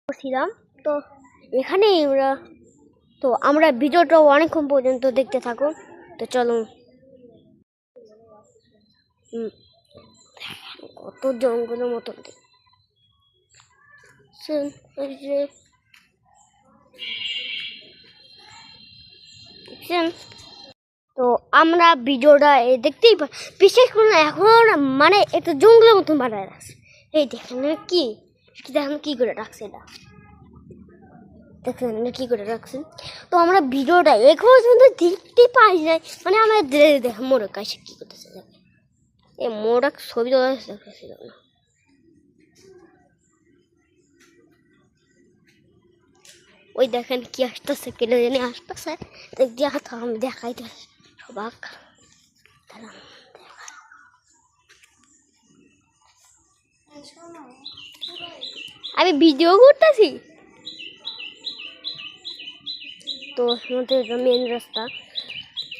ছিলাম তো এখানেই আমরা ভিডিওটা অনেকক্ষণ পর্যন্ত দেখতে থাকো। তো চলো, কত জঙ্গলের মতো তো আমরা ভিডিওটা দেখতেই পাই। বিশেষ করে এখন মানে একটা জঙ্গলের মতন বানায় রাখছে। এই দেখেন কি দেখেন কি করে রাখছে, এটা দেখেন কি করে রাখছেন। তো আমরা ভিডিওটা এখন পর্যন্ত দেখতে পাই নাই, মানে আমরা দেখেন মোড়ক কাছে কি করতেছে। এই মোড়ক ছবি তোলা দেখেছিল না। ওই দেখেন কি আসতেছে, কেটে জানি আসতেছে। দেখা আমি দেখাইতে সবাক। আমি ভিডিও করতেছি তো মেন রাস্তা।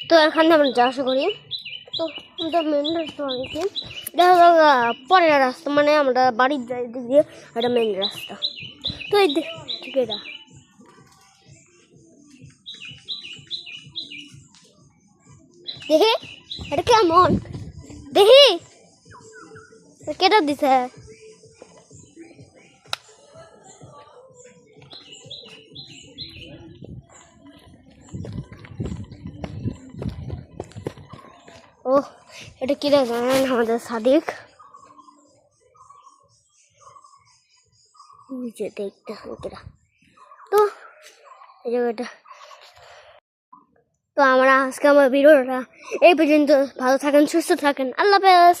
তো এখানে আমরা যাওয়া আসা করি। তো মেন রাস্তা অনেকে এটা পরের রাস্তা, মানে আমরা বাড়ির যাই দিক দিয়ে এটা মেন রাস্তা। তো এই ঠিক এটা দেখি এটা কেমন, দেখি কেটা দিছে। ও এটা কিরা জানেন, আমাদের সাদিক নিচে দেখতে কিরা। তো এই জায়গাটা তো আমরা আজকে আমার ভিডিওটা এই পর্যন্ত। ভালো থাকেন, সুস্থ থাকেন, আল্লাহ হাফেজ।